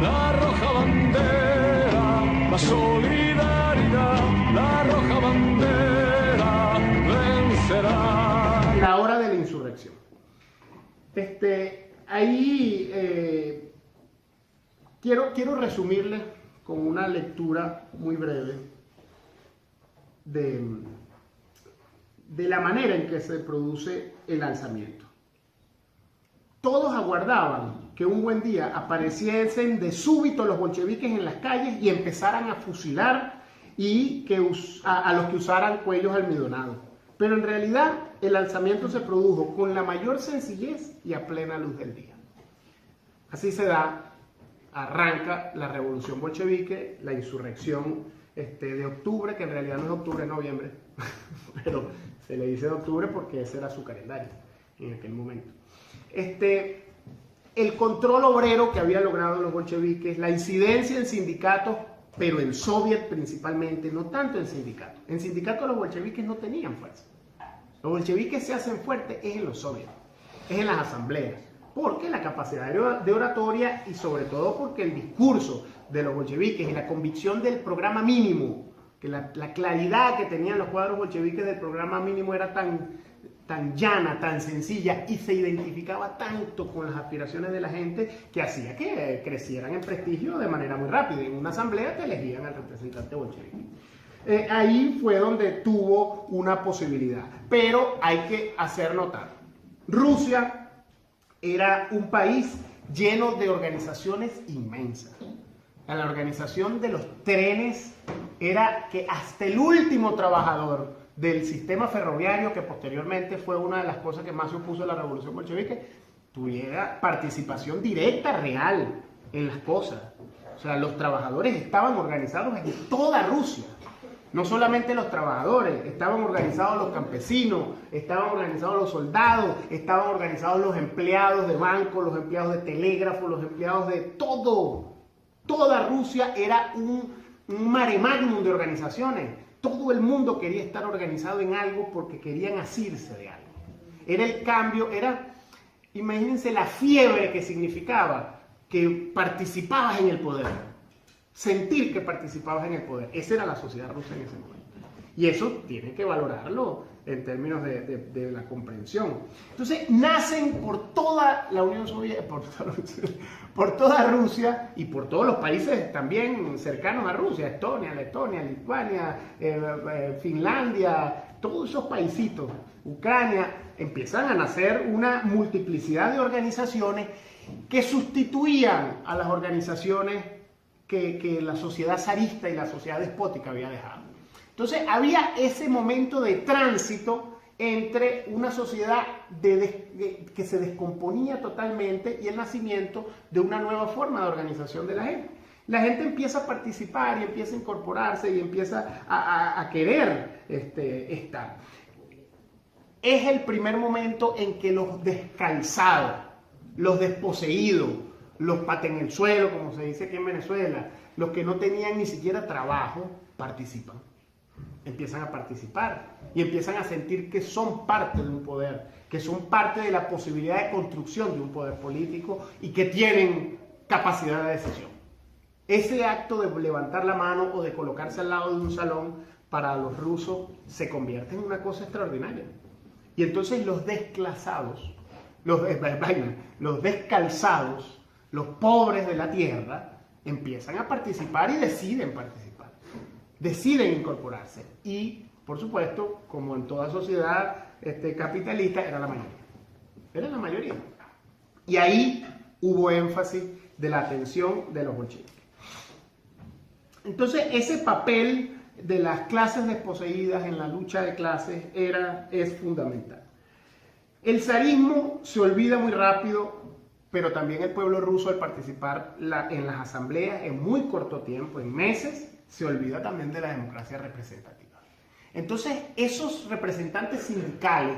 la roja bandera, la solidaridad, la roja bandera vencerá. La hora de la insurrección. Ahí quiero resumirles con una lectura muy breve de la manera en que se produce el alzamiento. Todos aguardaban que un buen día apareciesen de súbito los bolcheviques en las calles y empezaran a fusilar a los que usaran cuellos almidonados. Pero en realidad el alzamiento se produjo con la mayor sencillez y a plena luz del día. Así se arranca la revolución bolchevique, la insurrección de octubre, que en realidad no es octubre, es noviembre, pero se le dice de octubre porque ese era su calendario en aquel momento. El control obrero que había logrado los bolcheviques, la incidencia en sindicatos, pero en soviet principalmente, no tanto en sindicatos. En sindicatos los bolcheviques no tenían fuerza. Los bolcheviques se hacen fuertes es en los soviets, es en las asambleas, porque la capacidad de oratoria y sobre todo porque el discurso de los bolcheviques y la convicción del programa mínimo, que la claridad que tenían los cuadros bolcheviques del programa mínimo era tan llana, tan sencilla y se identificaba tanto con las aspiraciones de la gente que hacía que crecieran en prestigio de manera muy rápida. En una asamblea te elegían al representante bolchevique. Ahí fue donde tuvo una posibilidad, pero hay que hacer notar, Rusia era un país lleno de organizaciones inmensas. La organización de los trenes era que hasta el último trabajador del sistema ferroviario, que posteriormente fue una de las cosas que más se opuso a la revolución bolchevique, tuviera participación directa, real, en las cosas. O sea, los trabajadores estaban organizados en toda Rusia. No solamente los trabajadores, estaban organizados los campesinos, estaban organizados los soldados, estaban organizados los empleados de banco, los empleados de telégrafo, los empleados de todo. Toda Rusia era un mare magnum de organizaciones. Todo el mundo quería estar organizado en algo porque querían asirse de algo. Era el cambio, imagínense la fiebre que significaba que participabas en el poder. Sentir que participabas en el poder. Esa era la sociedad rusa en ese momento. Y eso tiene que valorarlo en términos de la comprensión. Entonces, nacen por toda la Unión Soviética, por toda Rusia y por todos los países también cercanos a Rusia, Estonia, Letonia, Lituania, Finlandia, todos esos paisitos, Ucrania, empiezan a nacer una multiplicidad de organizaciones que sustituían a las organizaciones que la sociedad zarista y la sociedad despótica había dejado. Entonces había ese momento de tránsito entre una sociedad que se descomponía totalmente y el nacimiento de una nueva forma de organización de la gente. La gente empieza a participar y empieza a incorporarse y empieza a querer estar. Es el primer momento en que los descalzados, los desposeídos, los paten en el suelo, como se dice aquí en Venezuela, los que no tenían ni siquiera trabajo, participan. Empiezan a participar y empiezan a sentir que son parte de un poder, que son parte de la posibilidad de construcción de un poder político y que tienen capacidad de decisión. Ese acto de levantar la mano o de colocarse al lado de un salón para los rusos se convierte en una cosa extraordinaria. Y entonces los desclasados, los descalzados, los pobres de la tierra, empiezan a participar y deciden participar, deciden incorporarse. Y, por supuesto, como en toda sociedad capitalista, era la mayoría. Era la mayoría. Y ahí hubo énfasis de la atención de los bolcheviques. Entonces, ese papel de las clases desposeídas en la lucha de clases es fundamental. El zarismo se olvida muy rápido, pero también el pueblo ruso, al participar en las asambleas en muy corto tiempo, en meses, se olvida también de la democracia representativa. Entonces, esos representantes sindicales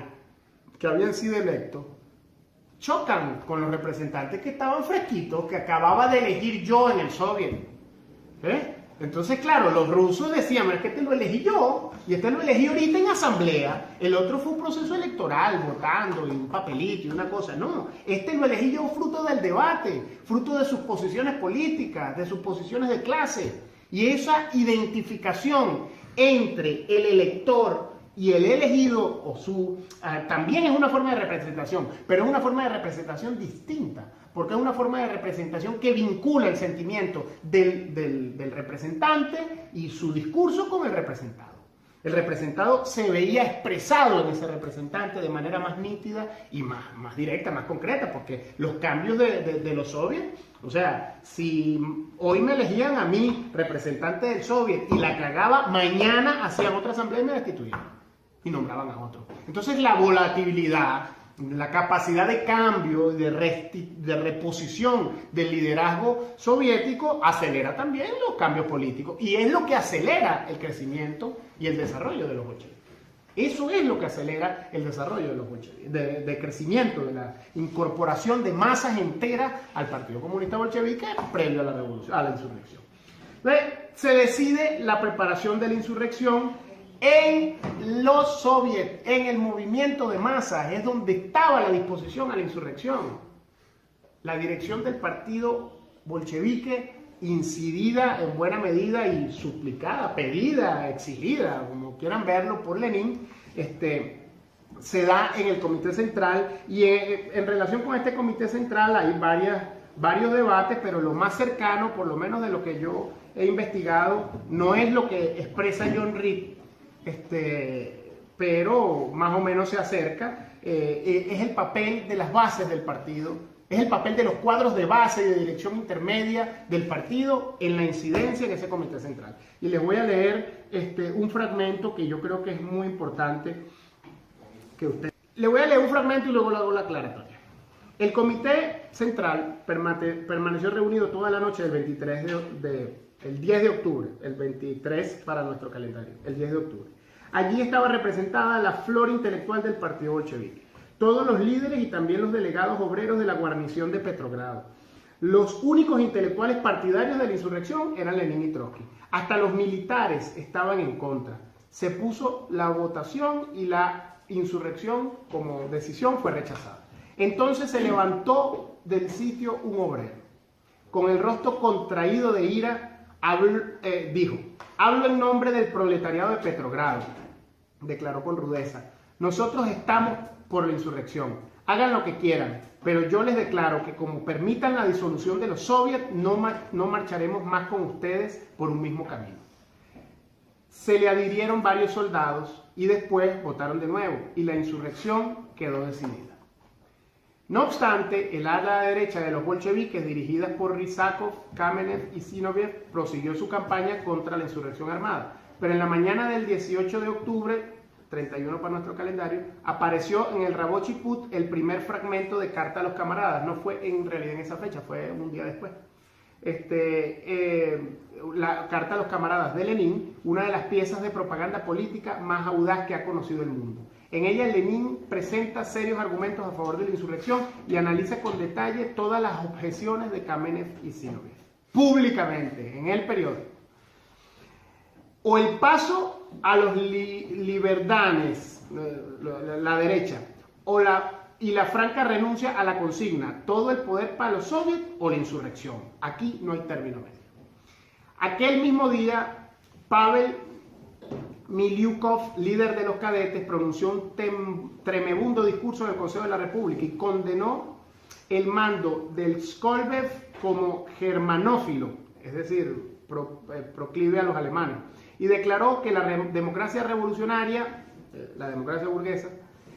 que habían sido electos chocan con los representantes que estaban fresquitos, que acababa de elegir yo en el soviet. Entonces, claro, los rusos decían, es que este lo elegí yo, y este lo elegí ahorita en asamblea, el otro fue un proceso electoral, votando, y un papelito, y una cosa. No, este lo elegí yo fruto del debate, fruto de sus posiciones políticas, de sus posiciones de clase. Y esa identificación entre el elector y el elegido, también es una forma de representación, pero es una forma de representación distinta, porque es una forma de representación que vincula el sentimiento del representante y su discurso con el representado. El representado se veía expresado en ese representante de manera más nítida y más directa, más concreta, porque los cambios de los soviets, o sea, si hoy me elegían a mí representante del soviet y la cagaba, mañana hacían otra asamblea y me destituían y nombraban a otro. Entonces la volatilidad, la capacidad de cambio, de reposición del liderazgo soviético acelera también los cambios políticos y es lo que acelera el crecimiento y el desarrollo de los bolcheviques. Eso es lo que acelera el desarrollo de los bolcheviques, de crecimiento, de la incorporación de masas enteras al Partido Comunista Bolchevique previo a la revolución, a la insurrección. Entonces, se decide la preparación de la insurrección en los soviets, en el movimiento de masas, es donde estaba la disposición a la insurrección. La dirección del partido bolchevique, incidida en buena medida y suplicada, pedida, exigida, como quieran verlo, por Lenin, se da en el Comité Central, y en relación con este Comité Central hay varios debates, pero lo más cercano, por lo menos de lo que yo he investigado, no es lo que expresa John Reed, pero más o menos se acerca, es el papel de las bases del partido, es el papel de los cuadros de base y de dirección intermedia del partido en la incidencia en ese Comité Central. Y les voy a leer un fragmento que yo creo que es muy importante que ustedes... Le voy a leer un fragmento y luego le hago la aclaratoria. El Comité Central permaneció reunido toda la noche del el 10 de octubre, el 23 para nuestro calendario, el 10 de octubre. Allí estaba representada la flor intelectual del partido bolchevique, todos los líderes y también los delegados obreros de la guarnición de Petrogrado. Los únicos intelectuales partidarios de la insurrección eran Lenin y Trotsky. Hasta los militares estaban en contra. Se puso la votación y la insurrección como decisión fue rechazada. Entonces se levantó del sitio un obrero. Con el rostro contraído de ira, dijo: hablo en nombre del proletariado de Petrogrado, declaró con rudeza. Nosotros estamos por la insurrección. Hagan lo que quieran, pero yo les declaro que como permitan la disolución de los soviets, no marcharemos más con ustedes por un mismo camino. Se le adhirieron varios soldados y después votaron de nuevo y la insurrección quedó decidida. No obstante, el ala derecha de los bolcheviques, dirigidas por Rysakov, Kamenev y Zinoviev, prosiguió su campaña contra la insurrección armada. Pero en la mañana del 18 de octubre, 31 para nuestro calendario, apareció en el Rabochi Put el primer fragmento de Carta a los Camaradas. No fue en realidad en esa fecha, fue un día después. La Carta a los Camaradas de Lenin, una de las piezas de propaganda política más audaz que ha conocido el mundo. En ella Lenin presenta serios argumentos a favor de la insurrección y analiza con detalle todas las objeciones de Kamenev y Zinoviev, públicamente, en el periódico. O el paso a los liberdanes, la derecha, y la franca renuncia a la consigna, todo el poder para los soviets o la insurrección. Aquí no hay término medio. Aquel mismo día, Pavel Miliukov, líder de los cadetes, pronunció un tremebundo discurso en el Consejo de la República y condenó el mando del Skolbev como germanófilo, es decir, proclive a los alemanes, y declaró que la democracia revolucionaria, la democracia burguesa,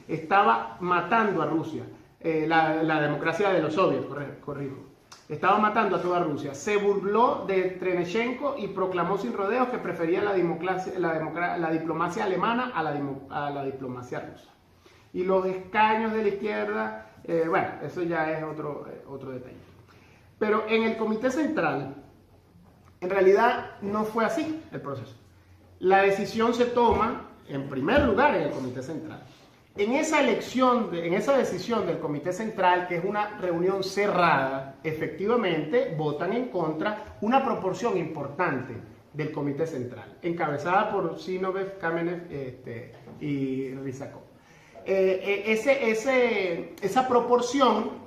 estaba matando a Rusia, la democracia de los soviets, corrijo. Estaba matando a toda Rusia. Se burló de Trenechenko y proclamó sin rodeos que prefería la diplomacia alemana a la diplomacia rusa. Y los escaños de la izquierda, bueno, eso ya es otro detalle. Pero en el Comité Central, en realidad no fue así el proceso. La decisión se toma, en primer lugar, en el Comité Central. En esa decisión del Comité Central, que es una reunión cerrada, efectivamente votan en contra una proporción importante del Comité Central, encabezada por Zinoviev, Kamenev y Ryzhakov. Esa proporción,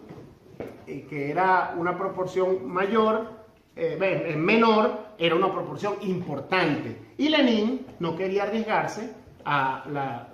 que era una proporción menor, era una proporción importante. Y Lenin no quería arriesgarse a la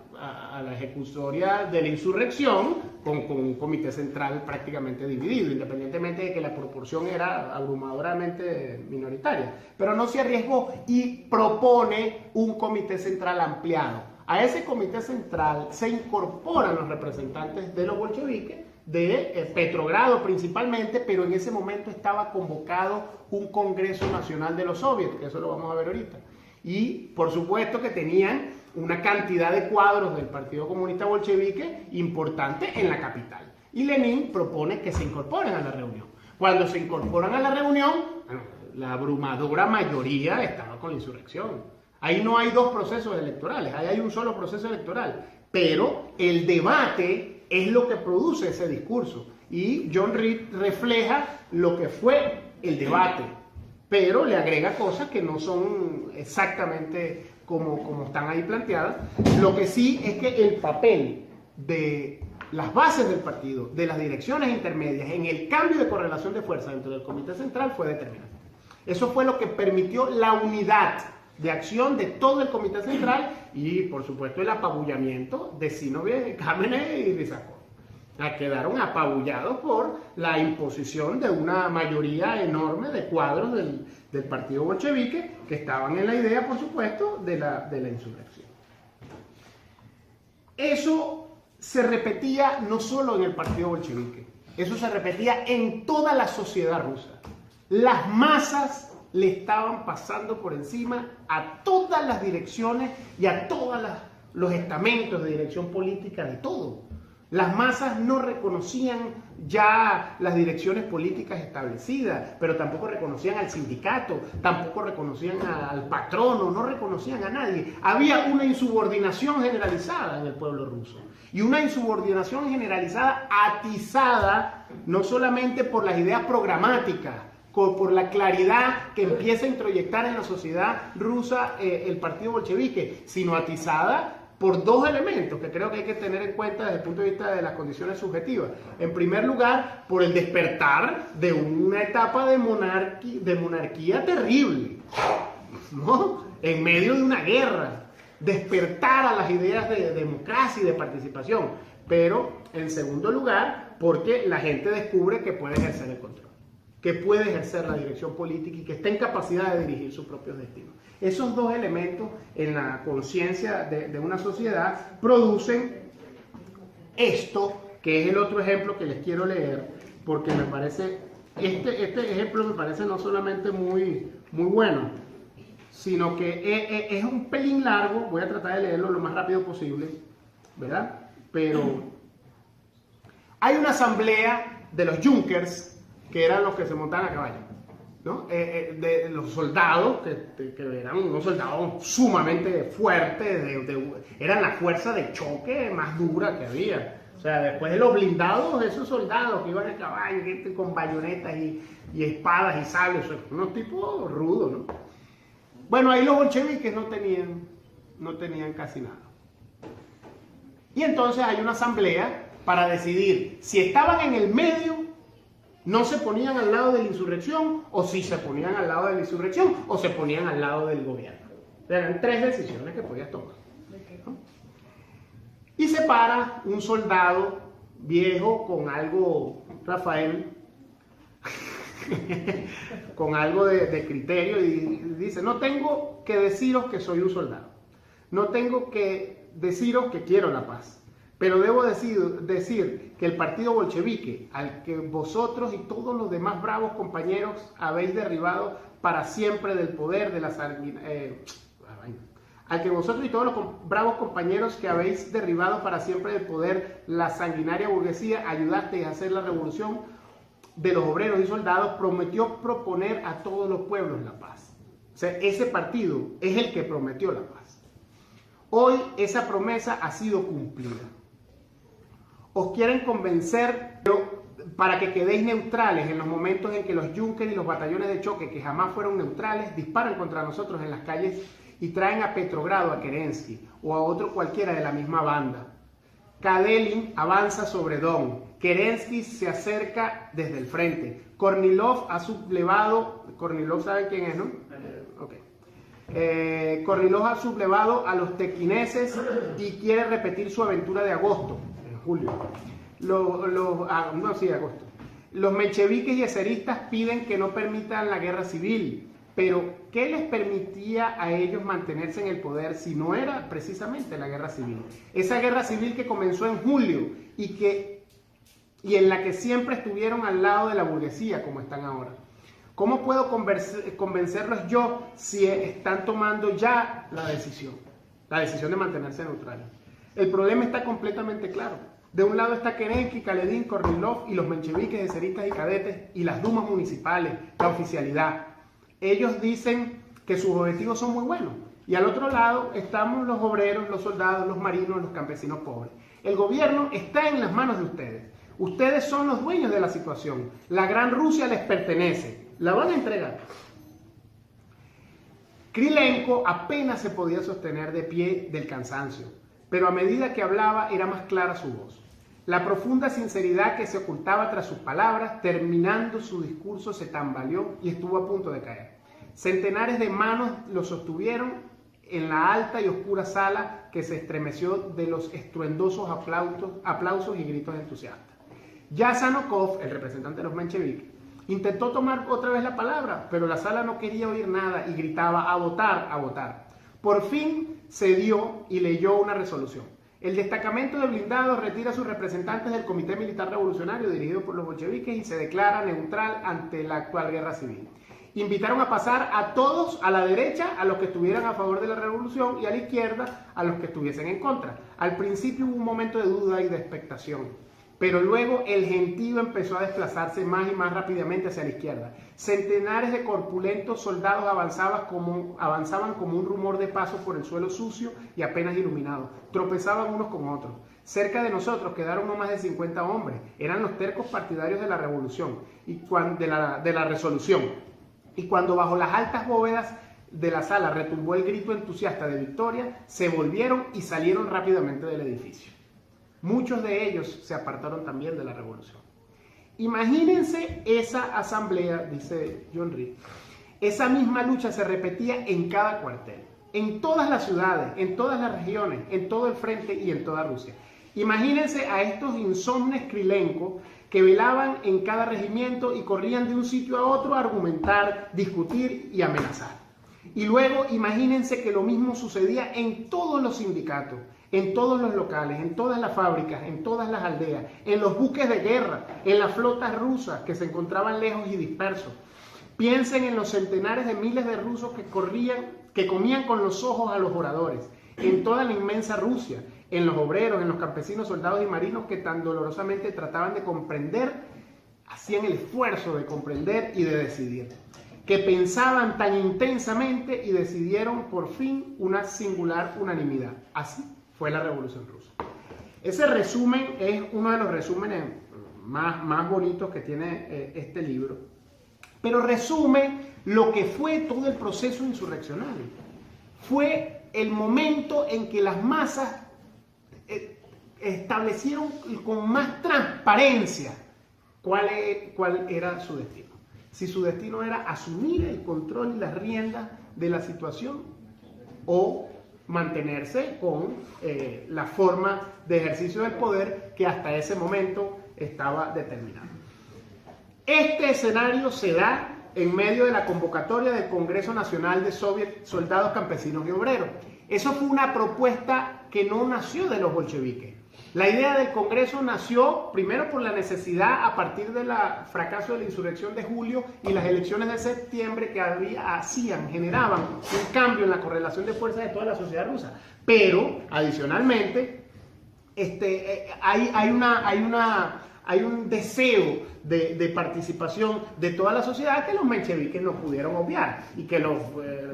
ejecutoria de la insurrección con un comité central prácticamente dividido, independientemente de que la proporción era abrumadoramente minoritaria. Pero no se arriesgó y propone un comité central ampliado. A ese comité central se incorporan los representantes de los bolcheviques, de Petrogrado principalmente, pero en ese momento estaba convocado un Congreso Nacional de los Soviets, que eso lo vamos a ver ahorita. Y por supuesto que tenían una cantidad de cuadros del Partido Comunista Bolchevique importante en la capital. Y Lenin propone que se incorporen a la reunión. Cuando se incorporan a la reunión, bueno, la abrumadora mayoría estaba con la insurrección. Ahí no hay dos procesos electorales, ahí hay un solo proceso electoral. Pero el debate es lo que produce ese discurso. Y John Reed refleja lo que fue el debate, pero le agrega cosas que no son exactamente como están ahí planteadas. Lo que sí es que el papel de las bases del partido, de las direcciones intermedias, en el cambio de correlación de fuerza dentro del Comité Central fue determinante. Eso fue lo que permitió la unidad de acción de todo el Comité Central y, por supuesto, el apabullamiento de Zinoviev, Kamenev y Ryzhakov. Quedaron apabullados por la imposición de una mayoría enorme de cuadros del partido bolchevique que estaban en la idea, por supuesto, de la insurrección. Eso se repetía no solo en el partido bolchevique, eso se repetía en toda la sociedad rusa. Las masas le estaban pasando por encima a todas las direcciones y a todos los estamentos de dirección política de todo. Las masas no reconocían ya las direcciones políticas establecidas, pero tampoco reconocían al sindicato, tampoco reconocían al patrono, no reconocían a nadie. Había una insubordinación generalizada en el pueblo ruso. Y una insubordinación generalizada atizada no solamente por las ideas programáticas, por la claridad que empieza a introyectar en la sociedad rusa el partido bolchevique, sino atizada por dos elementos que creo que hay que tener en cuenta desde el punto de vista de las condiciones subjetivas. En primer lugar, por el despertar de una etapa de monarquía terrible, ¿no? En medio de una guerra, despertar a las ideas de democracia y de participación. Pero, en segundo lugar, porque la gente descubre que puede ejercer el control, que puede ejercer la dirección política y que está en capacidad de dirigir sus propios destinos. Esos dos elementos en la conciencia de una sociedad producen esto, que es el otro ejemplo que les quiero leer, porque me parece, este ejemplo me parece no solamente muy bueno, sino que es un pelín largo. Voy a tratar de leerlo lo más rápido posible, ¿verdad? Pero hay una asamblea de los Junkers, que eran los que se montaban a caballo, ¿no? De los soldados, que eran unos soldados sumamente fuertes, eran la fuerza de choque más dura que había. O sea, después de los blindados, esos soldados que iban a caballo, con bayonetas y espadas y sables, unos tipos rudos, ¿no? Bueno, ahí los bolcheviques no tenían casi nada. Y entonces hay una asamblea para decidir si estaban en el medio, no se ponían al lado de la insurrección, o si se ponían al lado de la insurrección, o se ponían al lado del gobierno. Eran tres decisiones que podías tomar, ¿no? Y se para un soldado viejo con algo, Rafael, con algo de criterio, y dice: no tengo que deciros que soy un soldado, no tengo que deciros que quiero la paz, pero debo decir que el partido bolchevique, al que vosotros y todos los demás bravos compañeros habéis derribado para siempre del poder de la al que vosotros y todos los bravos compañeros que habéis derribado para siempre del poder la sanguinaria burguesía, ayudasteis a hacer la revolución de los obreros y soldados, prometió proponer a todos los pueblos la paz. O sea, ese partido es el que prometió la paz. Hoy esa promesa ha sido cumplida. Os quieren convencer, pero para que quedéis neutrales en los momentos en que los Junkers y los batallones de choque, que jamás fueron neutrales, disparan contra nosotros en las calles y traen a Petrogrado, a Kerensky o a otro cualquiera de la misma banda. Kadelin avanza sobre Don. Kerensky se acerca desde el frente. Kornilov ha sublevado... Kornilov, ¿saben quién es, no? Kornilov ha sublevado a los tequineses y quiere repetir su aventura de agosto, en julio. Agosto. Los mencheviques y eseristas piden que no permitan la guerra civil, pero ¿qué les permitía a ellos mantenerse en el poder si no era precisamente la guerra civil? Esa guerra civil que comenzó en julio y en la que siempre estuvieron al lado de la burguesía, como están ahora. ¿Cómo puedo convencerlos yo si están tomando ya la decisión de mantenerse neutrales? El problema está completamente claro. De un lado está Kerensky, Kaledin, Kornilov y los mencheviques, eseristas y cadetes y las dumas municipales, la oficialidad. Ellos dicen que sus objetivos son muy buenos. Y al otro lado estamos los obreros, los soldados, los marinos, los campesinos pobres. El gobierno está en las manos de ustedes. Ustedes son los dueños de la situación. La Gran Rusia les pertenece. La van a entregar. Krylenko apenas se podía sostener de pie del cansancio, pero a medida que hablaba era más clara su voz. La profunda sinceridad que se ocultaba tras sus palabras, terminando su discurso, se tambaleó y estuvo a punto de caer. Centenares de manos lo sostuvieron en la alta y oscura sala que se estremeció de los estruendosos aplausos y gritos entusiastas. Yazanokov, el representante de los mencheviques, intentó tomar otra vez la palabra, pero la sala no quería oír nada y gritaba a votar, a votar. Por fin cedió y leyó una resolución. El destacamento de blindados retira a sus representantes del Comité Militar Revolucionario dirigido por los bolcheviques y se declara neutral ante la actual guerra civil. Invitaron a pasar a todos a la derecha, a los que estuvieran a favor de la revolución, y a la izquierda, a los que estuviesen en contra. Al principio hubo un momento de duda y de expectación, pero luego el gentío empezó a desplazarse más y más rápidamente hacia la izquierda. Centenares de corpulentos soldados avanzaban como un rumor de paso por el suelo sucio y apenas iluminado. Tropezaban unos con otros. Cerca de nosotros quedaron no más de 50 hombres. Eran los tercos partidarios de la revolución y de la resolución. Y cuando bajo las altas bóvedas de la sala retumbó el grito entusiasta de victoria, se volvieron y salieron rápidamente del edificio. Muchos de ellos se apartaron también de la revolución. Imagínense esa asamblea, dice John Reed. Esa misma lucha se repetía en cada cuartel, en todas las ciudades, en todas las regiones, en todo el frente y en toda Rusia. Imagínense a estos insomnes Krylenko que velaban en cada regimiento y corrían de un sitio a otro a argumentar, discutir y amenazar. Y luego imagínense que lo mismo sucedía en todos los sindicatos, en todos los locales, en todas las fábricas, en todas las aldeas, en los buques de guerra, en las flotas rusas que se encontraban lejos y dispersos. Piensen en los centenares de miles de rusos que comían con los ojos a los oradores, en toda la inmensa Rusia, en los obreros, en los campesinos, soldados y marinos que tan dolorosamente trataban de comprender, hacían el esfuerzo de comprender y de decidir, que pensaban tan intensamente y decidieron por fin una singular unanimidad. Así fue la Revolución Rusa. Ese resumen es uno de los resúmenes más bonitos que tiene este libro, pero resume lo que fue todo el proceso insurreccionario. Fue el momento en que las masas establecieron con más transparencia cuál era su destino. Si su destino era asumir el control y las riendas de la situación o mantenerse con la forma de ejercicio del poder que hasta ese momento estaba determinado. Este escenario se da en medio de la convocatoria del Congreso Nacional de Soviet Soldados, Campesinos y Obreros. Eso fue una propuesta que no nació de los bolcheviques. La idea del Congreso nació primero por la necesidad a partir del fracaso de la insurrección de julio y las elecciones de septiembre que generaban un cambio en la correlación de fuerzas de toda la sociedad rusa. Pero, adicionalmente, hay un deseo de participación de toda la sociedad que los mencheviques no pudieron obviar y que los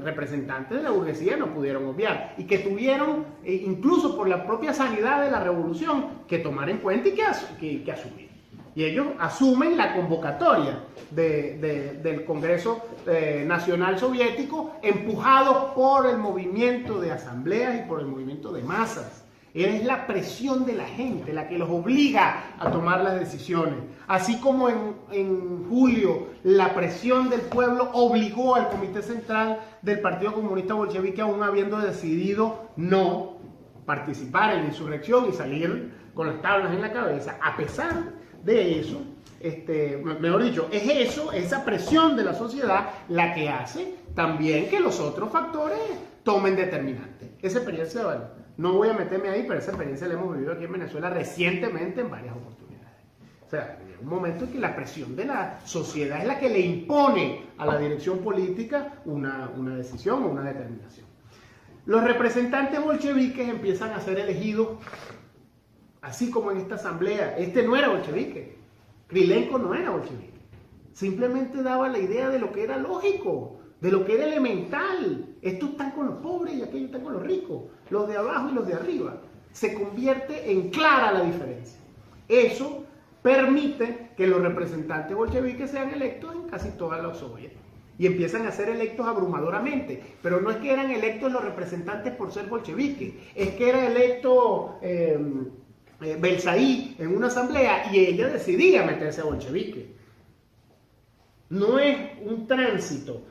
representantes de la burguesía no pudieron obviar y que tuvieron, incluso por la propia sanidad de la revolución, que tomar en cuenta y que asumir. Y ellos asumen la convocatoria del Congreso Nacional Soviético, empujados por el movimiento de asambleas y por el movimiento de masas. Es la presión de la gente la que los obliga a tomar las decisiones. Así como en julio la presión del pueblo obligó al Comité Central del Partido Comunista Bolchevique, aún habiendo decidido no participar en la insurrección y salir con las tablas en la cabeza. A pesar de eso, mejor dicho, es eso, esa presión de la sociedad la que hace también que los otros factores tomen determinantes. Esa experiencia, bueno, no voy a meterme ahí, pero esa experiencia la hemos vivido aquí en Venezuela recientemente en varias oportunidades. O sea, hay un momento en que la presión de la sociedad es la que le impone a la dirección política una decisión o una determinación. Los representantes bolcheviques empiezan a ser elegidos así como en esta asamblea. Este no era bolchevique, Krylenko no era bolchevique. Simplemente daba la idea de lo que era lógico, de lo que era elemental. Estos están con los pobres y aquellos están con los ricos, los de abajo y los de arriba. Se convierte en clara la diferencia. Eso permite que los representantes bolcheviques sean electos en casi todas las soviets. Y empiezan a ser electos abrumadoramente. Pero no es que eran electos los representantes por ser bolcheviques, es que era electo Belsaí en una asamblea y ella decidía meterse a bolchevique. No es un tránsito.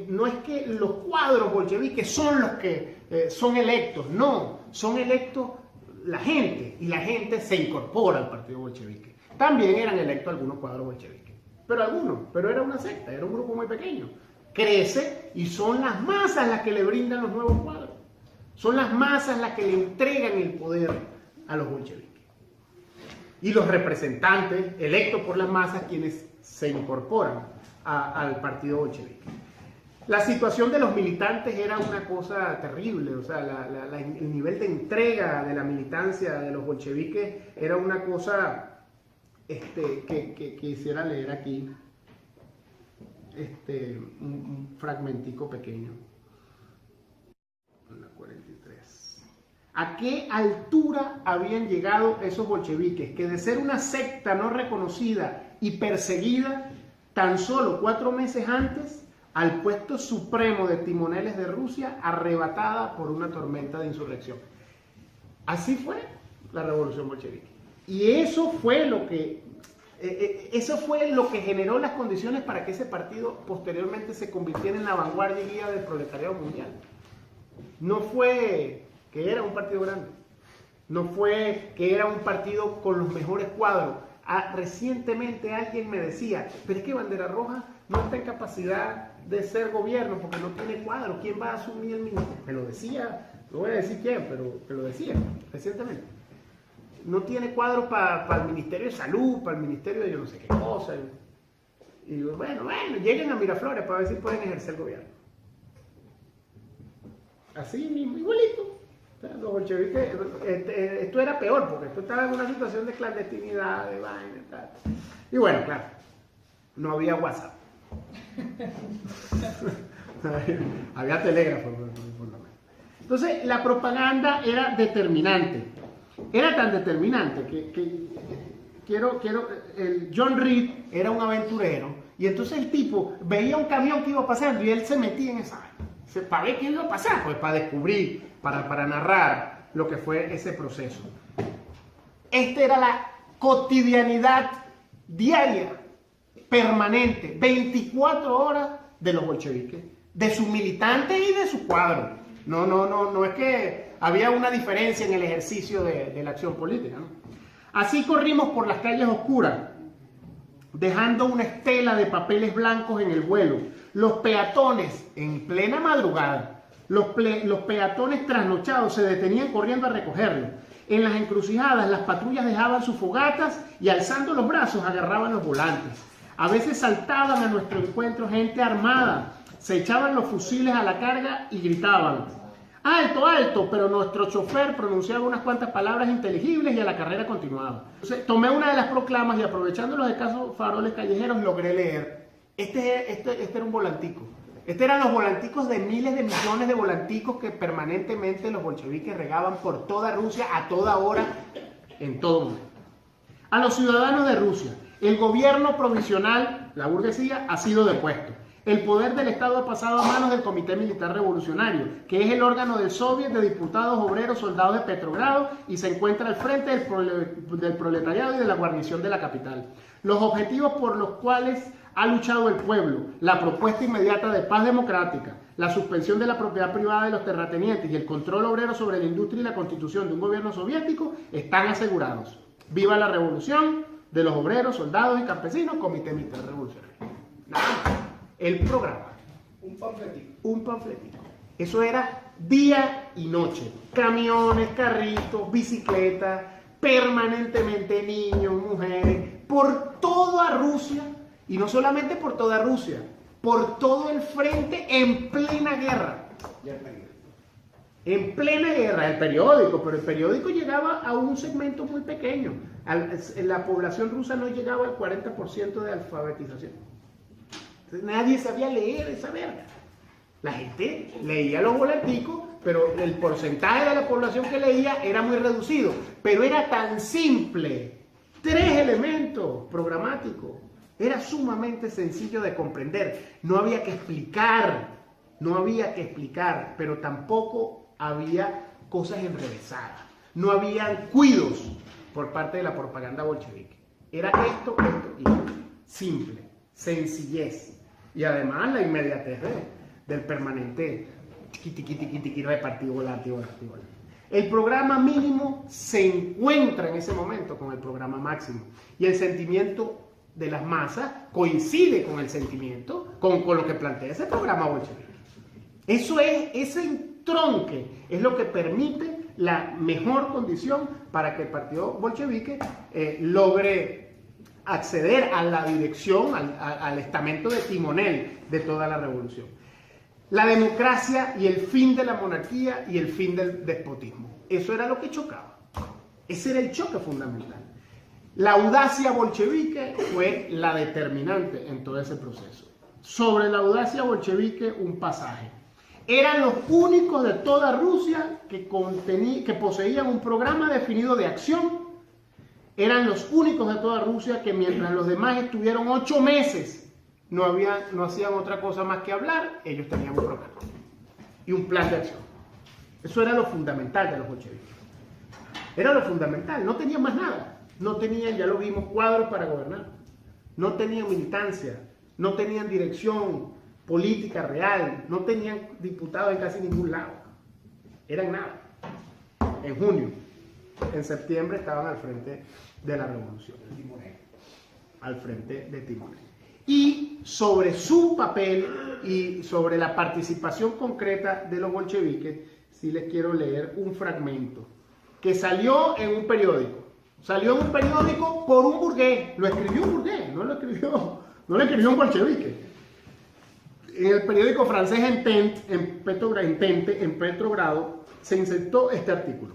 No es que los cuadros bolcheviques son los que son electos, no, son electos la gente, y la gente se incorpora al partido bolchevique. También eran electos algunos cuadros bolcheviques, pero era una secta, era un grupo muy pequeño. Crece y son las masas las que le brindan los nuevos cuadros, son las masas las que le entregan el poder a los bolcheviques. Y los representantes electos por las masas quienes se incorporan al partido bolchevique. La situación de los militantes era una cosa terrible, o sea, el nivel de entrega de la militancia de los bolcheviques era una cosa que quisiera leer aquí, un fragmentico pequeño. La 43. ¿A qué altura habían llegado esos bolcheviques que de ser una secta no reconocida y perseguida, tan solo 4 meses antes, al puesto supremo de timoneles de Rusia, arrebatada por una tormenta de insurrección? Así fue la revolución bolchevique. Y eso fue lo que generó las condiciones para que ese partido posteriormente se convirtiera en la vanguardia y guía del proletariado mundial. No fue que era un partido grande, no fue que era un partido con los mejores cuadros. Recientemente alguien me decía, pero es que Bandera Roja no está en capacidad de ser gobierno porque no tiene cuadro. ¿Quién va a asumir el ministerio? Me lo decía, no voy a decir quién, pero me lo decía recientemente. No tiene cuadro para el Ministerio de Salud, para el Ministerio de yo no sé qué cosa. Y digo, bueno, lleguen a Miraflores para ver si pueden ejercer el gobierno. Así mismo, igualito. Los bolcheviques, esto era peor porque esto estaba en una situación de clandestinidad, de vaina y tal. Y bueno, claro, no había WhatsApp. Había telégrafo, por lo menos. Entonces, la propaganda era determinante. Era tan determinante que el John Reed era un aventurero y entonces el tipo veía un camión que iba pasando y él se metía en esa vaina. ¿Para ver qué iba a pasar? Pues para descubrir, para narrar lo que fue ese proceso. Esta era la cotidianidad diaria, permanente, 24 horas de los bolcheviques, de sus militantes y de sus cuadros. No es que había una diferencia en el ejercicio de la acción política, ¿no? Así corrimos por las calles oscuras, dejando una estela de papeles blancos en el vuelo. Los peatones, en plena madrugada, los peatones trasnochados se detenían corriendo a recogerlos. En las encrucijadas, las patrullas dejaban sus fogatas y alzando los brazos agarraban los volantes. A veces saltaban a nuestro encuentro gente armada, se echaban los fusiles a la carga y gritaban: ¡alto, alto! Pero nuestro chofer pronunciaba unas cuantas palabras inteligibles y a la carrera continuaba. Entonces, tomé una de las proclamas y aprovechando los escasos faroles callejeros logré leer. Este era un volantico. Eran los volanticos de miles de millones de volanticos que permanentemente los bolcheviques regaban por toda Rusia a toda hora, en todo momento. A los ciudadanos de Rusia, el gobierno provisional, la burguesía, ha sido depuesto. El poder del Estado ha pasado a manos del Comité Militar Revolucionario, que es el órgano del Soviet de diputados, obreros, soldados de Petrogrado y se encuentra al frente del proletariado y de la guarnición de la capital. Los objetivos por los cuales ha luchado el pueblo, la propuesta inmediata de paz democrática, la suspensión de la propiedad privada de los terratenientes y el control obrero sobre la industria y la constitución de un gobierno soviético están asegurados. ¡Viva la revolución de los obreros, soldados y campesinos! Comité Militar Revolucionario. Nada más. El programa. Un panfletito. Un panfletito. Eso era día y noche. Camiones, carritos, bicicletas, permanentemente niños, mujeres, por toda Rusia. Y no solamente por toda Rusia, por todo el frente en plena guerra. En plena guerra, el periódico, pero el periódico llegaba a un segmento muy pequeño. La población rusa no llegaba al 40% de alfabetización. Entonces, nadie sabía leer esa verga. La gente leía los volanticos, pero el porcentaje de la población que leía era muy reducido. Pero era tan simple, 3 elementos programáticos. Era sumamente sencillo de comprender. No había que explicar, pero tampoco había cosas enrevesadas. No había cuidos por parte de la propaganda bolchevique. Era esto y simple, sencillez. Y además la inmediatez del permanente tiqui repartido volante. El programa mínimo se encuentra en ese momento con el programa máximo. Y el sentimiento de las masas coincide con el sentimiento, con lo que plantea ese programa bolchevique. Eso es, ese entronque es lo que permite la mejor condición para que el partido bolchevique logre acceder a la dirección, al estamento de timonel de toda la revolución. La democracia y el fin de la monarquía y el fin del despotismo. Eso era lo que chocaba. Ese era el choque fundamental. La audacia bolchevique fue la determinante en todo ese proceso. Sobre la audacia bolchevique, un pasaje. Eran los únicos de toda Rusia que poseían un programa definido de acción. Eran los únicos de toda Rusia que mientras los demás estuvieron 8 meses, no hacían otra cosa más que hablar, ellos tenían un programa y un plan de acción. Eso era lo fundamental de los bolcheviques. Era lo fundamental, no tenían más nada. No tenían, ya lo vimos, cuadros para gobernar. No tenían militancia, no tenían dirección política real, no tenían diputados en casi ningún lado. Eran nada. En junio, en septiembre estaban al frente de la revolución. Al frente de timonel. Y sobre su papel y sobre la participación concreta de los bolcheviques, sí les quiero leer un fragmento que salió en un periódico. Salió en un periódico por un burgués. Lo escribió un burgués, no lo escribió un bolchevique. En el periódico francés en Petrogrado se insertó este artículo.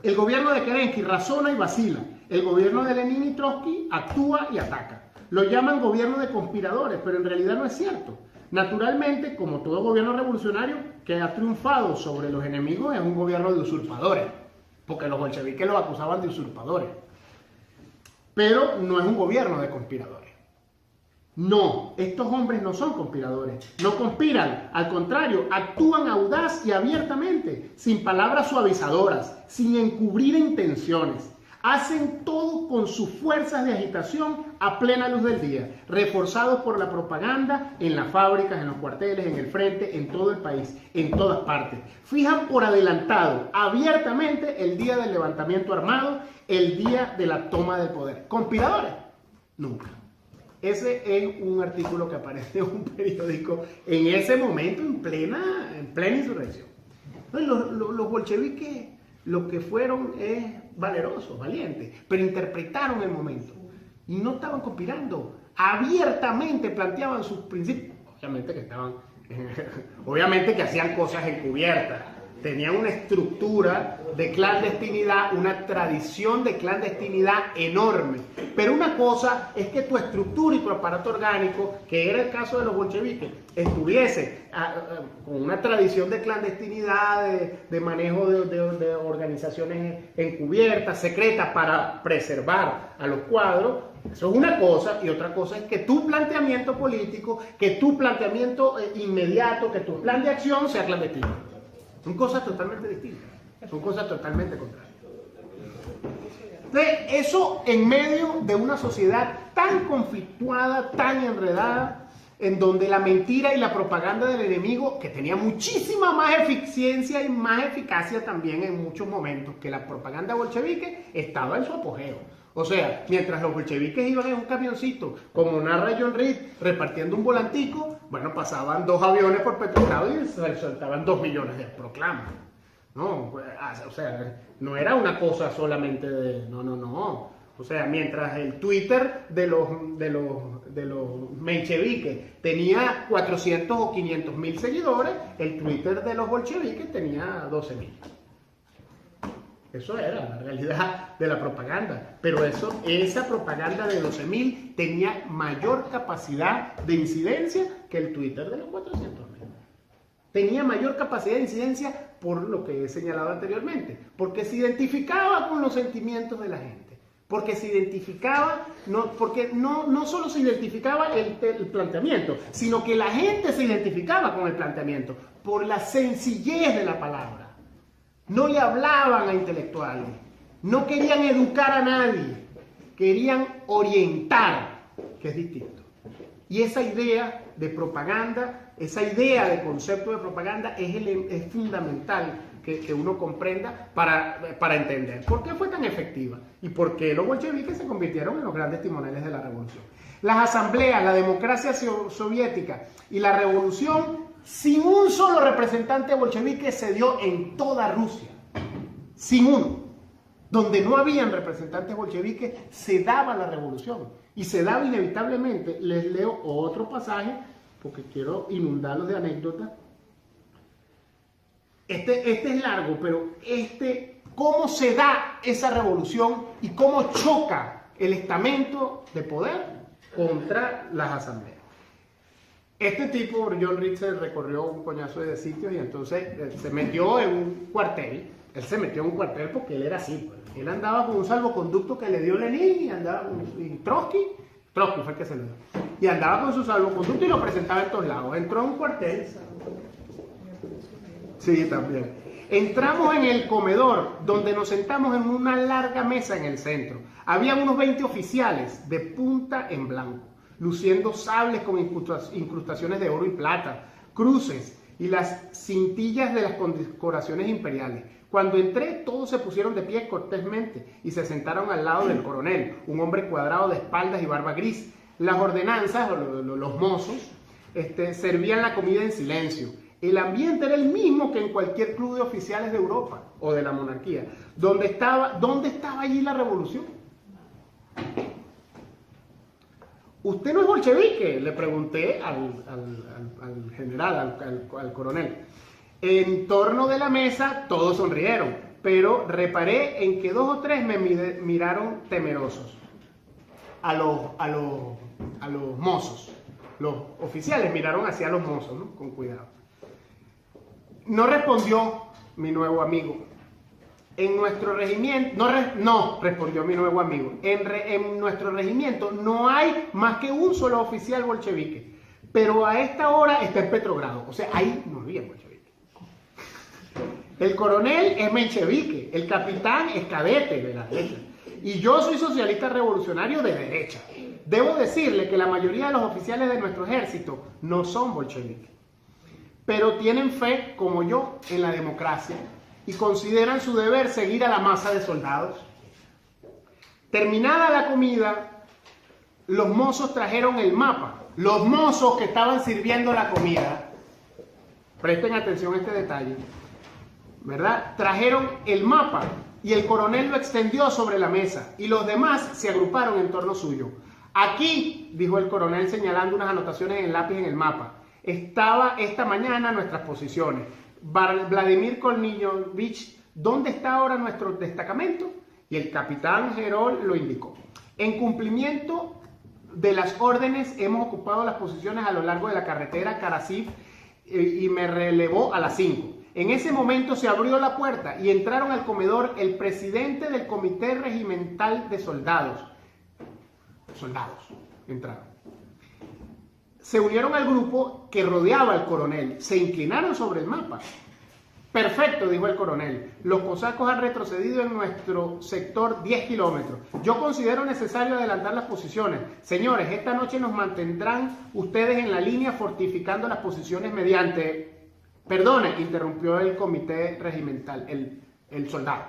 El gobierno de Kerensky razona y vacila. El gobierno de Lenin y Trotsky actúa y ataca. Lo llaman gobierno de conspiradores, pero en realidad no es cierto. Naturalmente, como todo gobierno revolucionario que ha triunfado sobre los enemigos, es un gobierno de usurpadores, porque los bolcheviques los acusaban de usurpadores. Pero no es un gobierno de conspiradores. No, estos hombres no son conspiradores, no conspiran, al contrario, actúan audaz y abiertamente, sin palabras suavizadoras, sin encubrir intenciones. Hacen todo con sus fuerzas de agitación a plena luz del día, reforzados por la propaganda en las fábricas, en los cuarteles, en el frente, en todo el país, en todas partes. Fijan por adelantado, abiertamente, el día del levantamiento armado, el día de la toma del poder. ¿Conspiradores? Nunca. Ese es un artículo que aparece en un periódico en ese momento, en plena insurrección. Entonces, los bolcheviques lo que fueron es valerosos, valientes, pero interpretaron el momento y no estaban conspirando, abiertamente planteaban sus principios, obviamente que hacían cosas encubiertas, tenían una estructura de clandestinidad, una tradición de clandestinidad enorme. Pero una cosa es que tu estructura y tu aparato orgánico, que era el caso de los bolcheviques, estuviese con una tradición de clandestinidad, de manejo de organizaciones encubiertas, secretas, para preservar a los cuadros. Eso es una cosa, y otra cosa es que tu planteamiento político, que tu planteamiento inmediato, que tu plan de acción sea clandestino. Son cosas totalmente distintas, son cosas totalmente contrarias. Entonces, eso en medio de una sociedad tan conflictuada, tan enredada, en donde la mentira y la propaganda del enemigo, que tenía muchísima más eficiencia y más eficacia también en muchos momentos que la propaganda bolchevique, estaba en su apogeo. O sea, mientras los bolcheviques iban en un camioncito, como narra John Reed, repartiendo un volantico, bueno, pasaban 2 aviones por Petrogrado y se soltaban 2 millones de proclamas. No, o sea, no era una cosa solamente de... No. O sea, mientras el Twitter de los mencheviques tenía 400 o 500 mil seguidores, el Twitter de los bolcheviques tenía 12 mil. Eso era la realidad de la propaganda. Pero esa propaganda de 12.000 tenía mayor capacidad de incidencia que el Twitter de los 400.000. Tenía mayor capacidad de incidencia por lo que he señalado anteriormente. Porque se identificaba con los sentimientos de la gente. Porque se identificaba, porque no solo se identificaba el planteamiento, sino que la gente se identificaba con el planteamiento por la sencillez de la palabra. No le hablaban a intelectuales, no querían educar a nadie, querían orientar, que es distinto. Y esa idea de propaganda, esa idea de concepto de propaganda es fundamental que uno comprenda para entender por qué fue tan efectiva y por qué los bolcheviques se convirtieron en los grandes timoneles de la revolución. Las asambleas, la democracia soviética y la revolución, sin un solo representante bolchevique, se dio en toda Rusia. Sin uno. Donde no habían representantes bolcheviques, se daba la revolución. Y se daba inevitablemente. Les leo otro pasaje, porque quiero inundarlos de anécdotas. Este es largo, pero cómo se da esa revolución y cómo choca el estamento de poder contra las asambleas. Este tipo, John Reed, se recorrió un coñazo de sitios y entonces se metió en un cuartel. Él se metió en un cuartel porque él era así. Pues. Él andaba con un salvoconducto que le dio Lenin y Trotsky fue el que se lo dio. Y andaba con su salvoconducto y lo presentaba en todos lados. Entró a un cuartel. Sí, también. Entramos en el comedor, donde nos sentamos en una larga mesa en el centro. Había unos 20 oficiales de punta en blanco, luciendo sables con incrustaciones de oro y plata, cruces y las cintillas de las condecoraciones imperiales. Cuando entré, todos se pusieron de pie cortésmente y se sentaron al lado del coronel, un hombre cuadrado de espaldas y barba gris. Las ordenanzas, los mozos, servían la comida en silencio. El ambiente era el mismo que en cualquier club de oficiales de Europa o de la monarquía. ¿Dónde estaba allí la revolución? ¿Usted no es bolchevique? Le pregunté al general, al coronel. En torno de la mesa todos sonrieron, pero reparé en que 2 o 3 me miraron temerosos. A los mozos. Los oficiales miraron hacia los mozos, ¿no? Con cuidado. No respondió mi nuevo amigo. En nuestro regimiento, no respondió mi nuevo amigo. En nuestro regimiento no hay más que un solo oficial bolchevique. Pero a esta hora está en Petrogrado. O sea, ahí no había bolchevique. El coronel es menchevique. El capitán es cadete de la derecha. Y yo soy socialista revolucionario de derecha. Debo decirle que la mayoría de los oficiales de nuestro ejército no son bolcheviques. Pero tienen fe, como yo, en la democracia y consideran su deber seguir a la masa de soldados. Terminada la comida, los mozos trajeron el mapa. Los mozos que estaban sirviendo la comida, presten atención a este detalle, ¿verdad? Trajeron el mapa y el coronel lo extendió sobre la mesa y los demás se agruparon en torno suyo. Aquí, dijo el coronel señalando unas anotaciones en el lápiz en el mapa, estaba esta mañana nuestras posiciones. Vladimir Kornilovich, ¿dónde está ahora nuestro destacamento? Y el capitán Gerol lo indicó. En cumplimiento de las órdenes, hemos ocupado las posiciones a lo largo de la carretera Karasiv y me relevó a las 5. En ese momento se abrió la puerta y entraron al comedor el presidente del Comité Regimental de Soldados. Entraron. Se unieron al grupo que rodeaba al coronel. Se inclinaron sobre el mapa. Perfecto, dijo el coronel. Los cosacos han retrocedido en nuestro sector 10 kilómetros. Yo considero necesario adelantar las posiciones. Señores, esta noche nos mantendrán ustedes en la línea fortificando las posiciones mediante... Perdone, interrumpió el comité regimental, el soldado.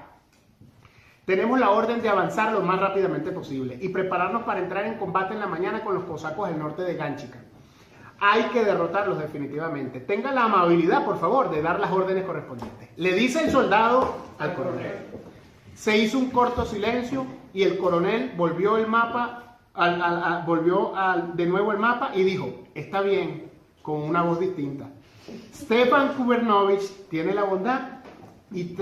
Tenemos la orden de avanzar lo más rápidamente posible y prepararnos para entrar en combate en la mañana con los cosacos del norte de Ganchika. Hay que derrotarlos definitivamente. Tenga la amabilidad, por favor, de dar las órdenes correspondientes. Le dice el soldado al coronel. Se hizo un corto silencio y el coronel volvió el mapa, de nuevo el mapa y dijo, está bien, con una voz distinta. Stepan Kubernovich tiene la bondad y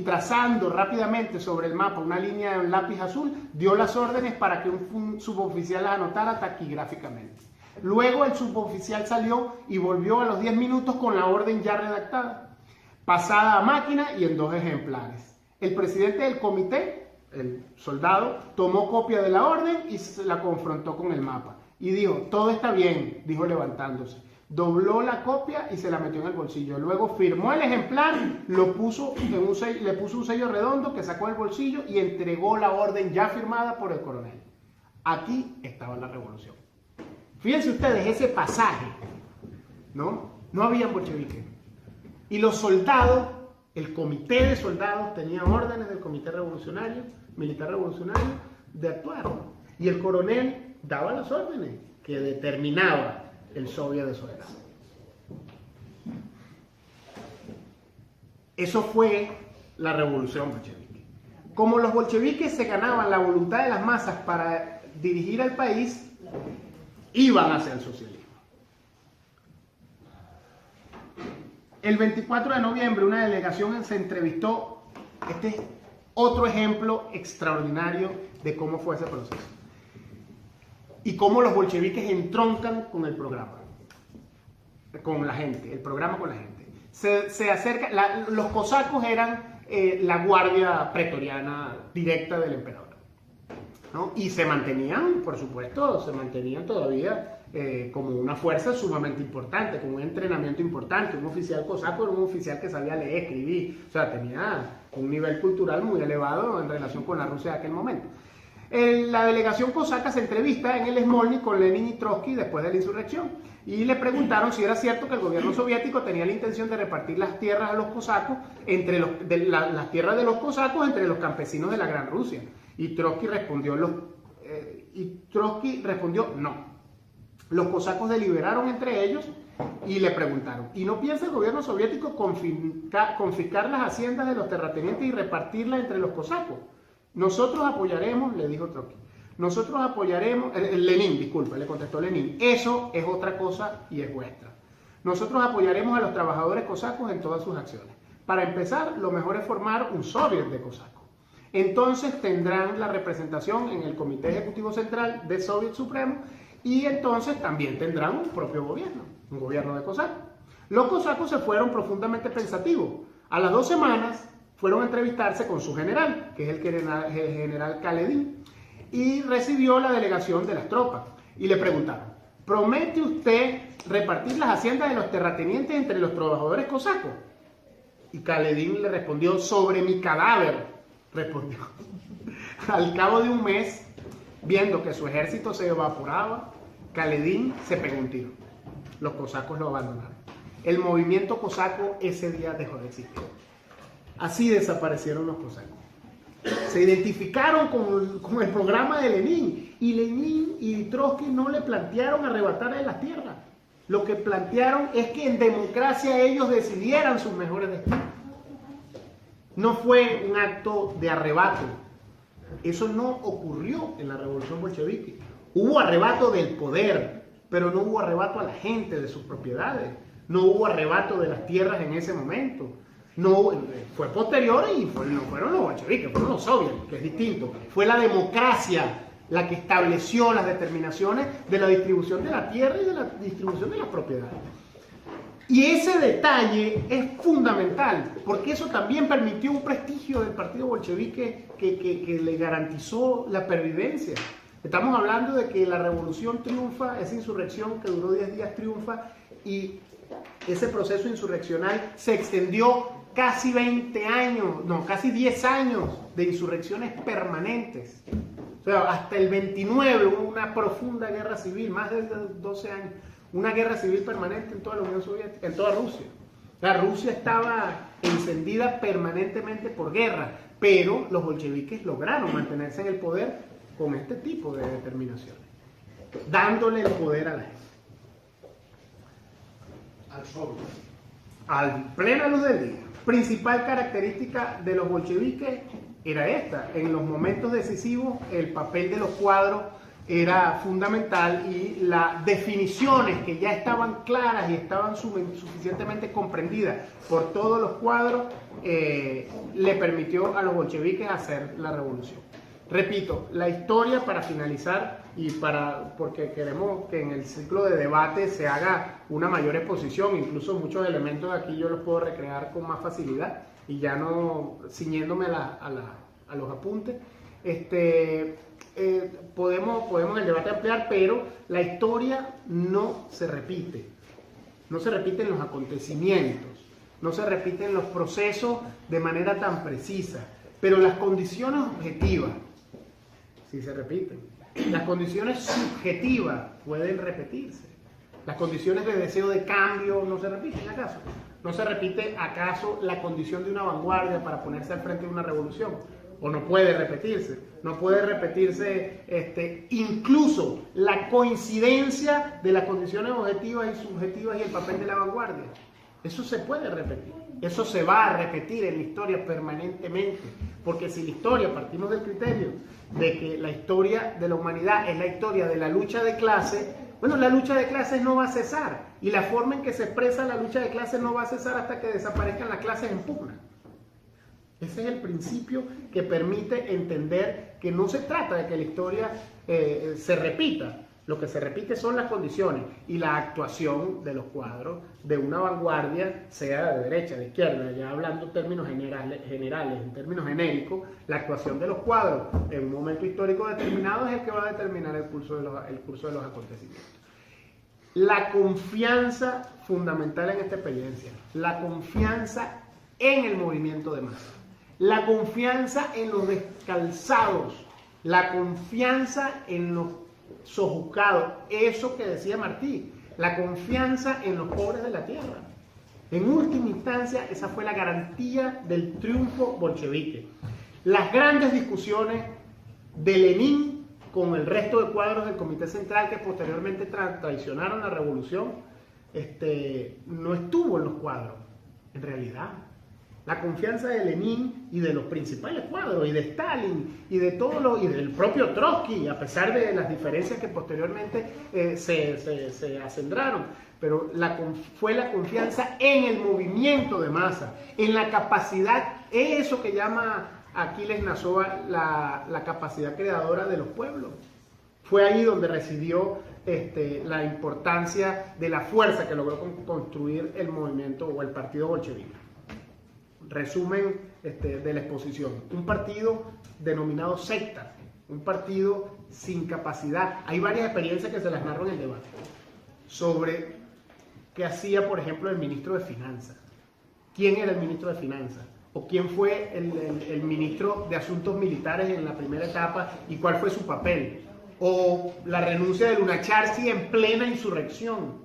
trazando rápidamente sobre el mapa una línea en lápiz azul, dio las órdenes para que un suboficial las anotara taquigráficamente. Luego el suboficial salió y volvió a los 10 minutos con la orden ya redactada, pasada a máquina y en 2 ejemplares. El presidente del comité, el soldado, tomó copia de la orden y se la confrontó con el mapa. Y dijo, todo está bien, dijo levantándose. Dobló la copia y se la metió en el bolsillo. Luego firmó el ejemplar, le puso un sello redondo que sacó del bolsillo y entregó la orden ya firmada por el coronel. Aquí estaba la revolución. Fíjense ustedes ese pasaje, ¿no? No había bolcheviques. Y los soldados, el comité de soldados tenía órdenes del comité revolucionario, militar revolucionario, de actuar. Y el coronel daba las órdenes que determinaba el Soviet de Soledad. Eso fue la revolución bolchevique. Como los bolcheviques se ganaban la voluntad de las masas para dirigir al país, iban hacia el socialismo. El 24 de noviembre una delegación se entrevistó. Este es otro ejemplo extraordinario de cómo fue ese proceso y cómo los bolcheviques entroncan con el programa, con la gente, el programa con la gente. Se acerca, los cosacos eran la guardia pretoriana directa del emperador, ¿no? Y se mantenían, por supuesto, todavía como una fuerza sumamente importante, con un entrenamiento importante. Un oficial cosaco era un oficial que sabía leer, escribir, o sea, tenía un nivel cultural muy elevado en relación con la Rusia de aquel momento. La delegación cosaca se entrevista en el Smolny con Lenin y Trotsky después de la insurrección y le preguntaron si era cierto que el gobierno soviético tenía la intención de repartir las tierras a los cosacos las tierras de los cosacos entre los campesinos de la Gran Rusia. Y Trotsky respondió no. Los cosacos deliberaron entre ellos y le preguntaron, ¿y no piensa el gobierno soviético confiscar las haciendas de los terratenientes y repartirlas entre los cosacos? Nosotros apoyaremos, le dijo Trotsky, nosotros apoyaremos, Lenin, disculpa, le contestó Lenin, eso es otra cosa y es vuestra. Nosotros apoyaremos a los trabajadores cosacos en todas sus acciones. Para empezar, lo mejor es formar un soviet de cosacos. Entonces tendrán la representación en el Comité Ejecutivo Central del Soviet Supremo y entonces también tendrán un propio gobierno, un gobierno de cosacos. Los cosacos se fueron profundamente pensativos. A las 2 semanas fueron a entrevistarse con su general, que es el general Kaledin, y recibió la delegación de las tropas. Y le preguntaron, ¿promete usted repartir las haciendas de los terratenientes entre los trabajadores cosacos? Y Kaledin le respondió, sobre mi cadáver, respondió. Al cabo de un mes, viendo que su ejército se evaporaba, Kaledin se pegó un tiro. Los cosacos lo abandonaron. El movimiento cosaco ese día dejó de existir. Así desaparecieron los cosacos. Se identificaron con el programa de Lenin y Lenin y Trotsky no le plantearon arrebatarle las tierras. Lo que plantearon es que en democracia ellos decidieran sus mejores destinos. No fue un acto de arrebato. Eso no ocurrió en la revolución bolchevique. Hubo arrebato del poder, pero no hubo arrebato a la gente de sus propiedades. no hubo arrebato de las tierras en ese momento. No, fue posterior y no fueron los bolcheviques, fueron los soviets, que es distinto. Fue la democracia la que estableció las determinaciones de la distribución de la tierra y de la distribución de las propiedades. Y ese detalle es fundamental, porque eso también permitió un prestigio del partido bolchevique que le garantizó la pervivencia. Estamos hablando de que la revolución triunfa, esa insurrección que duró 10 días triunfa, y ese proceso insurreccional se extendió casi 20 años, no, casi 10 años de insurrecciones permanentes. O sea, hasta el 29 hubo una profunda guerra civil, más de 12 años, una guerra civil permanente en toda la Unión Soviética, en toda Rusia. La Rusia estaba encendida permanentemente por guerra, pero los bolcheviques lograron mantenerse en el poder con este tipo de determinaciones, dándole el poder a la gente. Al sol. Al plena luz del día. Principal característica de los bolcheviques era esta: en los momentos decisivos el papel de los cuadros era fundamental y las definiciones que ya estaban claras y estaban suficientemente comprendidas por todos los cuadros le permitió a los bolcheviques hacer la revolución. Repito, la historia, para finalizar y porque queremos que en el ciclo de debate se haga una mayor exposición, incluso muchos elementos de aquí yo los puedo recrear con más facilidad y ya no ciñéndome a los apuntes. Podemos en el debate ampliar, pero la historia no se repite. No se repiten los acontecimientos, no se repiten los procesos de manera tan precisa, pero las condiciones objetivas sí se repiten. Las condiciones subjetivas pueden repetirse. Las condiciones de deseo de cambio no se repiten, ¿acaso? ¿No se repite acaso la condición de una vanguardia para ponerse al frente de una revolución? ¿O no puede repetirse? No puede repetirse incluso la coincidencia de las condiciones objetivas y subjetivas y el papel de la vanguardia. Eso se puede repetir. Eso se va a repetir en la historia permanentemente. Porque si la historia, partimos del criterio de que la historia de la humanidad es la historia de la lucha de clases, bueno, la lucha de clases no va a cesar. Y la forma en que se expresa la lucha de clases no va a cesar hasta que desaparezcan las clases en pugna. Ese es el principio que permite entender que no se trata de que la historia se repita. Lo que se repite son las condiciones y la actuación de los cuadros de una vanguardia, sea de derecha, de izquierda, ya hablando en términos generales, en términos genéricos, la actuación de los cuadros en un momento histórico determinado es el que va a determinar el curso de los acontecimientos. La confianza fundamental en esta experiencia, la confianza en el movimiento de masa, la confianza en los descalzados, la confianza en los sojuzgados, eso que decía Martí, la confianza en los pobres de la tierra. En última instancia, esa fue la garantía del triunfo bolchevique. Las grandes discusiones de Lenin con el resto de cuadros del Comité Central que posteriormente traicionaron la revolución, no estuvo en los cuadros, en realidad. La confianza de Lenin y de los principales cuadros, y de Stalin, y de y del propio Trotsky, a pesar de las diferencias que posteriormente se acendraron, pero fue la confianza en el movimiento de masa, en la capacidad, eso que llama Aquiles Nazoa la capacidad creadora de los pueblos. Fue ahí donde residió la importancia de la fuerza que logró construir el movimiento o el partido bolchevique. Resumen de la exposición: un partido denominado secta, un partido sin capacidad. Hay varias experiencias que se las narro en el debate sobre qué hacía, por ejemplo, el ministro de Finanzas. ¿Quién era el ministro de Finanzas? ¿O quién fue el ministro de Asuntos Militares en la primera etapa y cuál fue su papel? O la renuncia de Lunacharsky en plena insurrección.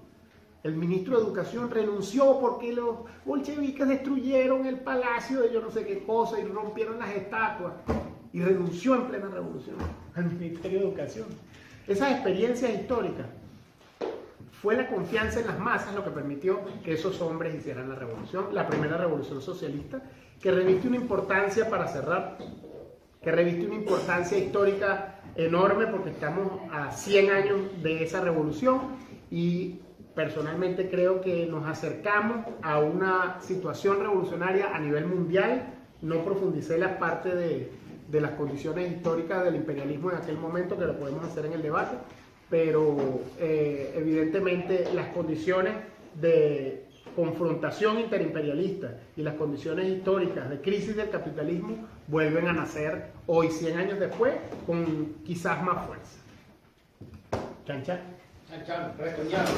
El ministro de Educación renunció porque los bolcheviques destruyeron el palacio de yo no sé qué cosa y rompieron las estatuas. Y renunció en plena revolución al Ministerio de Educación. Esas experiencias históricas fue la confianza en las masas lo que permitió que esos hombres hicieran la revolución, la primera revolución socialista, que reviste una importancia, para cerrar, que reviste una importancia histórica enorme porque estamos a 100 años de esa revolución y personalmente creo que nos acercamos a una situación revolucionaria a nivel mundial. No profundicé la parte de las condiciones históricas del imperialismo en aquel momento, que lo podemos hacer en el debate, pero evidentemente las condiciones de confrontación interimperialista y las condiciones históricas de crisis del capitalismo vuelven a nacer hoy, 100 años después, con quizás más fuerza. Chan, chan. Chan, chan, respondiamo.